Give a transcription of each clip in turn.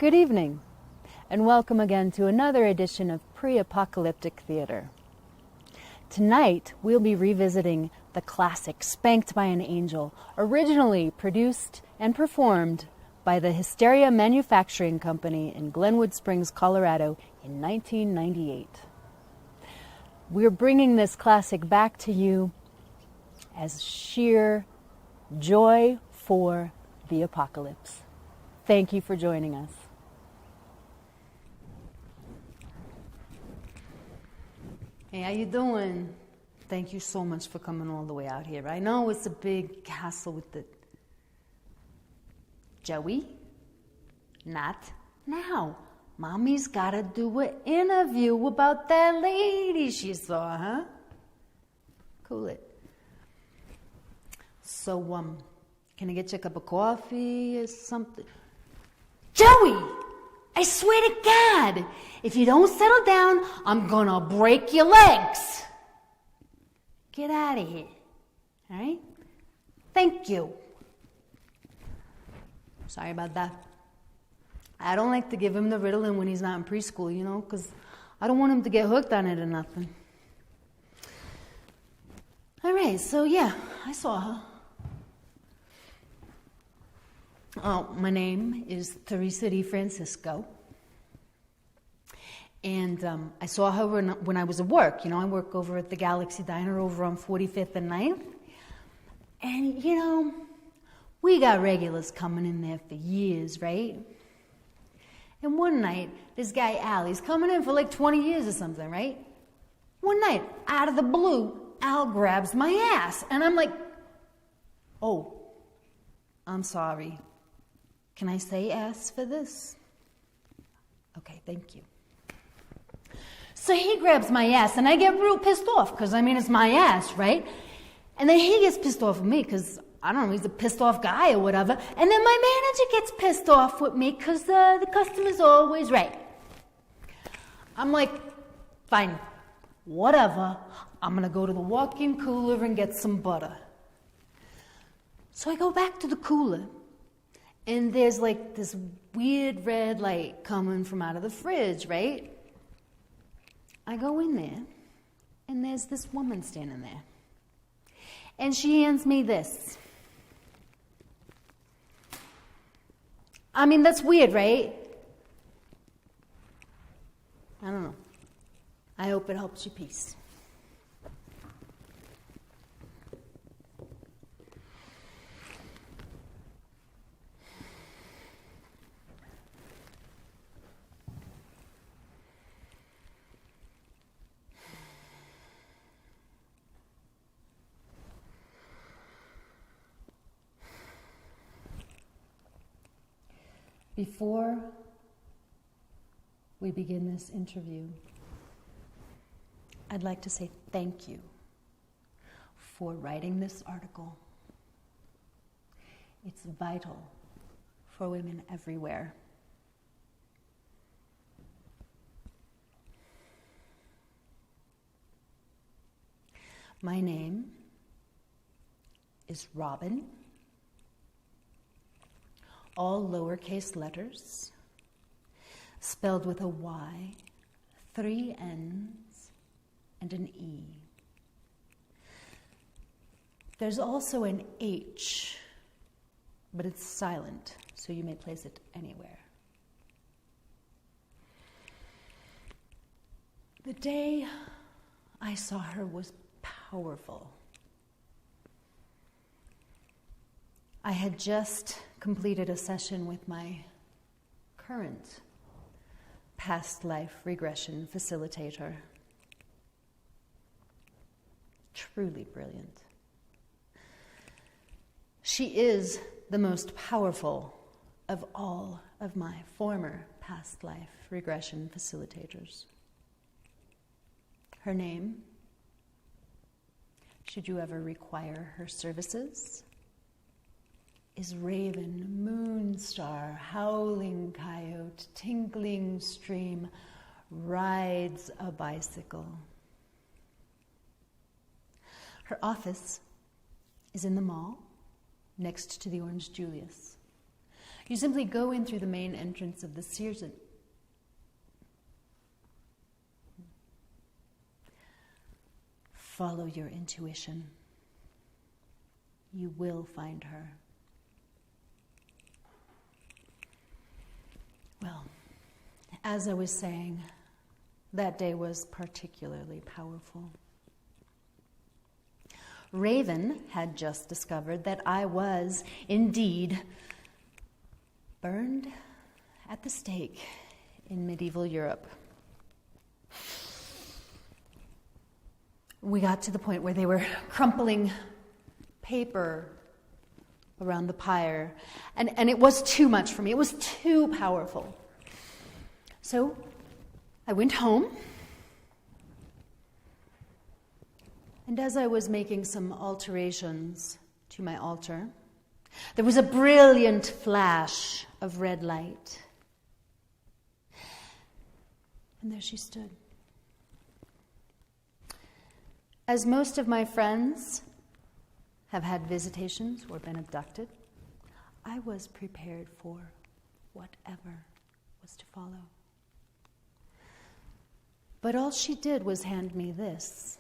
Good evening, and welcome again to another edition of Pre-Apocalyptic Theater. Tonight, we'll be revisiting the classic Spanked by an Angel, originally produced and performed by the Hysteria Manufacturing Company in Glenwood Springs, Colorado in 1998. We're bringing this classic back to you as sheer joy for the apocalypse. Thank you for joining us. Hey, how you doing? Thank you so much for coming all the way out here. I know it's a big hassle with the... Joey? Not now. Mommy's gotta do an interview about that lady she saw, huh? Cool it. So, can I get you a cup of coffee or something? Joey! I swear to God, if you don't settle down, I'm gonna break your legs. Get out of here, all right? Thank you. Sorry about that. I don't like to give him the Ritalin when he's not in preschool, you know, because I don't want him to get hooked on it or nothing. All right, so yeah, I saw her. Oh, my name is Teresa DeFrancisco. And I saw her when I was at work. You know, I work over at the Galaxy Diner over on 45th and 9th. And, you know, we got regulars coming in there for years, right? And one night, this guy Al, he's coming in for like 20 years or something, right? One night, out of the blue, Al grabs my ass. And I'm like, oh, I'm sorry. Can I say ass for this? Okay, thank you. So he grabs my ass, and I get real pissed off, because, I mean, it's my ass, right? And then he gets pissed off with me, because, I don't know, he's a pissed off guy or whatever. And then my manager gets pissed off with me, because the customer's always right. I'm like, fine, whatever. I'm going to go to the walk-in cooler and get some butter. So I go back to the cooler. And there's like this weird red light coming from out of the fridge, right? I go in there, and there's this woman standing there. And she hands me this. I mean, that's weird, right? I don't know. I hope it helps you peace. Before we begin this interview, I'd like to say thank you for writing this article. It's vital for women everywhere. My name is Robin. All lowercase letters, spelled with a Y, 3 N's, and an E. There's also an H, but it's silent, so you may place it anywhere. The day I saw her was powerful. I had just completed a session with my current past life regression facilitator. Truly brilliant. She is the most powerful of all of my former past life regression facilitators. Her name, should you ever require her services, is Raven, Moonstar, Howling Coyote, Tinkling Stream, Rides a Bicycle. Her office is in the mall next to the Orange Julius. You simply go in through the main entrance of the Sears. Follow your intuition. You will find her. Well, as I was saying, that day was particularly powerful. Raven had just discovered that I was indeed burned at the stake in medieval Europe. We got to the point where they were crumpling paper around the pyre, and it was too much for me. It was too powerful. So I went home, and as I was making some alterations to my altar, there was a brilliant flash of red light. And there she stood. As most of my friends have had visitations or been abducted, I was prepared for whatever was to follow. But all she did was hand me this.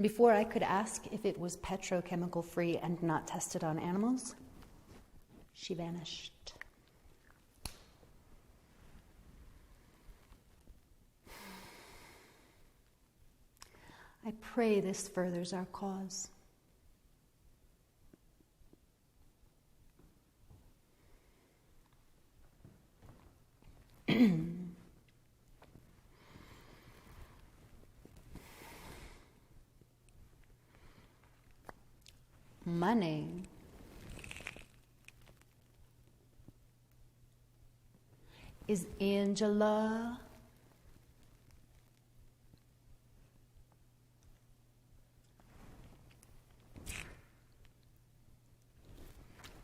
Before I could ask if it was petrochemical free and not tested on animals, she vanished. I pray this furthers our cause. My name is Angela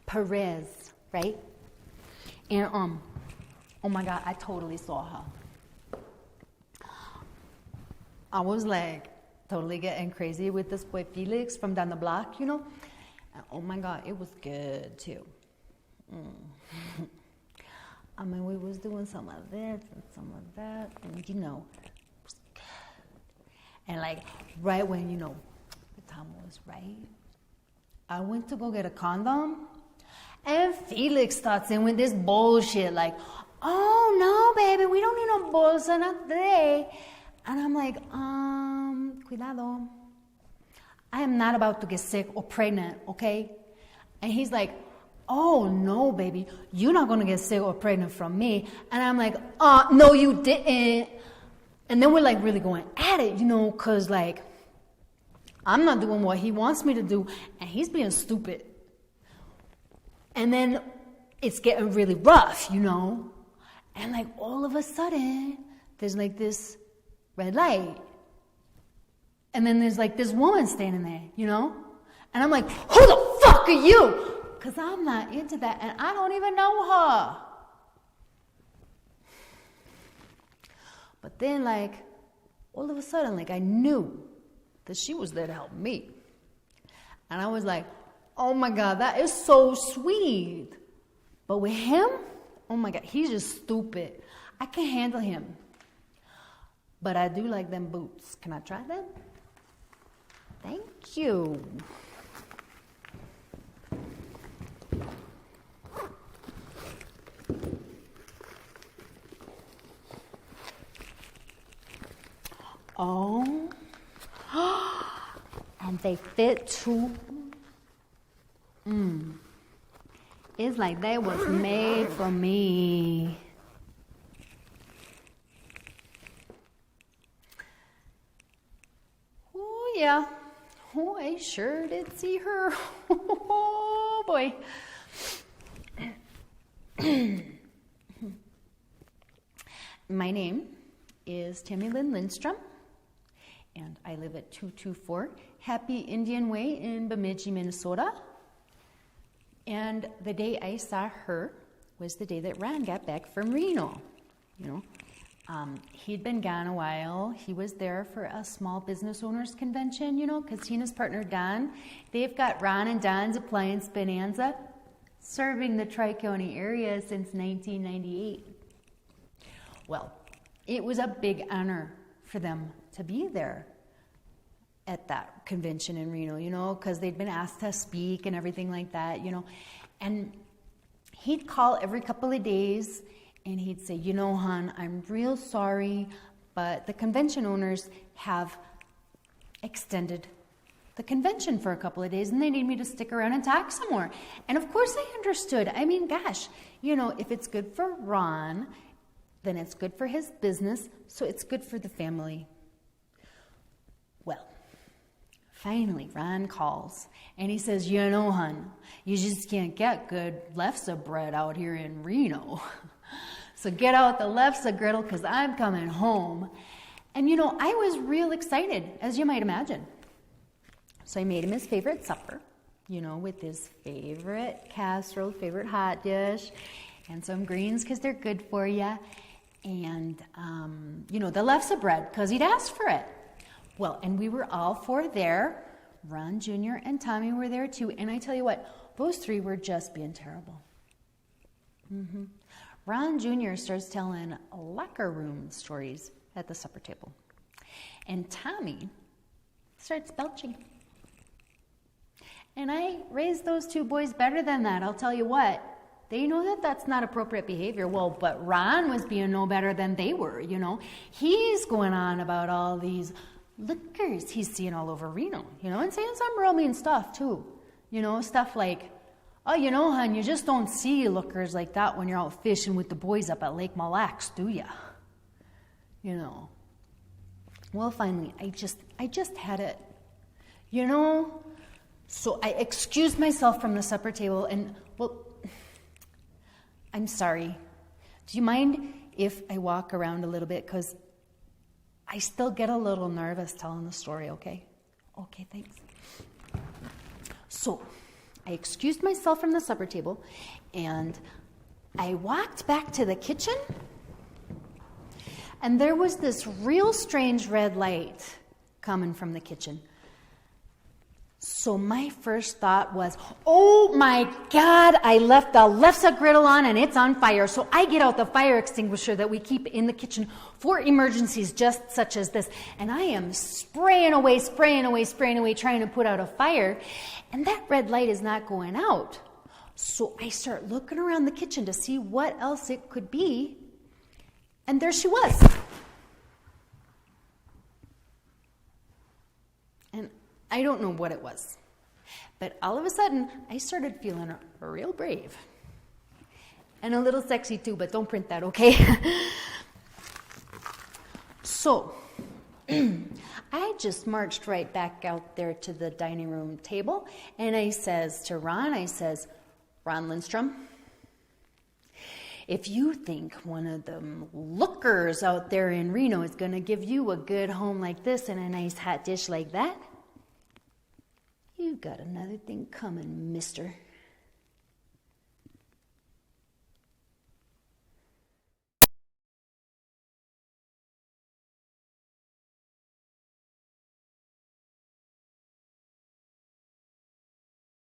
Perez, right? And oh my God, I totally saw her. I was like totally getting crazy with this boy Felix from down the block, you know? And oh my God, it was good too. I mean, we was doing some of this and some of that, and you know, it was good. And like, right when, you know, the time was right, I went to go get a condom, and Felix starts in with this bullshit, like, oh no, baby, we don't need no bolsa, not today. And I'm like, cuidado. I am not about to get sick or pregnant, okay? And he's like, oh no, baby, you're not gonna get sick or pregnant from me. And I'm like, no, you didn't. And then we're like really going at it, you know, cause like, I'm not doing what he wants me to do, and he's being stupid. And then it's getting really rough, you know? And like all of a sudden, there's like this red light. And then there's like this woman standing there, you know? And I'm like, who the fuck are you? Because I'm not into that, and I don't even know her. But then like, all of a sudden, like I knew that she was there to help me. And I was like, oh my God, that is so sweet. But with him, oh my God, he's just stupid. I can't handle him. But I do like them boots. Can I try them? Thank you. Oh. And they fit too. It's like they was made for me. Oh yeah. Oh, I sure did see her. Oh boy. My name is Timmy Lynn Lindstrom, and I live at 224 Happy Indian Way in Bemidji, Minnesota. And the day I saw her was the day that Ron got back from Reno. You know, He'd been gone a while. He was there for a small business owners convention, because he and his partner Don, they've got Ron and Don's Appliance Bonanza, serving the Tri-County area since 1998. Well, it was a big honor for them to be there at that convention in Reno, because they'd been asked to speak and everything like that, And he'd call every couple of days and he'd say, hon, I'm real sorry, but the convention owners have extended the convention for a couple of days and they need me to stick around and talk some more. And of course I understood. I mean, gosh, if it's good for Ron, then it's good for his business, so it's good for the family. Well, finally, Ron calls, and he says, hon, you just can't get good lefse bread out here in Reno. So get out the lefse griddle, because I'm coming home. And, I was real excited, as you might imagine. So I made him his favorite supper, with his favorite casserole, favorite hot dish, and some greens, because they're good for you. And, the lefse bread, because he'd asked for it. Well, and we were all four there. Ron Jr. and Tommy were there too. And I tell you what, those three were just being terrible. Ron Jr. starts telling locker room stories at the supper table. And Tommy starts belching. And I raised those two boys better than that, I'll tell you what. They know that that's not appropriate behavior. Well, but Ron was being no better than they were, He's going on about all these liquors he's seeing all over Reno, and saying some real mean stuff too. Stuff like, oh, hon, you just don't see lookers like that when you're out fishing with the boys up at Lake Mille Lacs, do ya? Well, finally, I just had it, So I excused myself from the supper table and, well, I'm sorry. Do you mind if I walk around a little bit? Because I still get a little nervous telling the story, okay? Okay, thanks. So I excused myself from the supper table, and I walked back to the kitchen, and there was this real strange red light coming from the kitchen. So my first thought was, oh my God, I left the lefse griddle on and it's on fire. So I get out the fire extinguisher that we keep in the kitchen for emergencies just such as this. And I am spraying away, trying to put out a fire. And that red light is not going out. So I start looking around the kitchen to see what else it could be. And there she was. And I don't know what it was, but all of a sudden, I started feeling real brave. And a little sexy too, but don't print that, okay? So, I just marched right back out there to the dining room table, and I says to Ron, Ron Lindstrom, if you think one of them lookers out there in Reno is going to give you a good home like this and a nice hot dish like that, you got another thing coming, mister.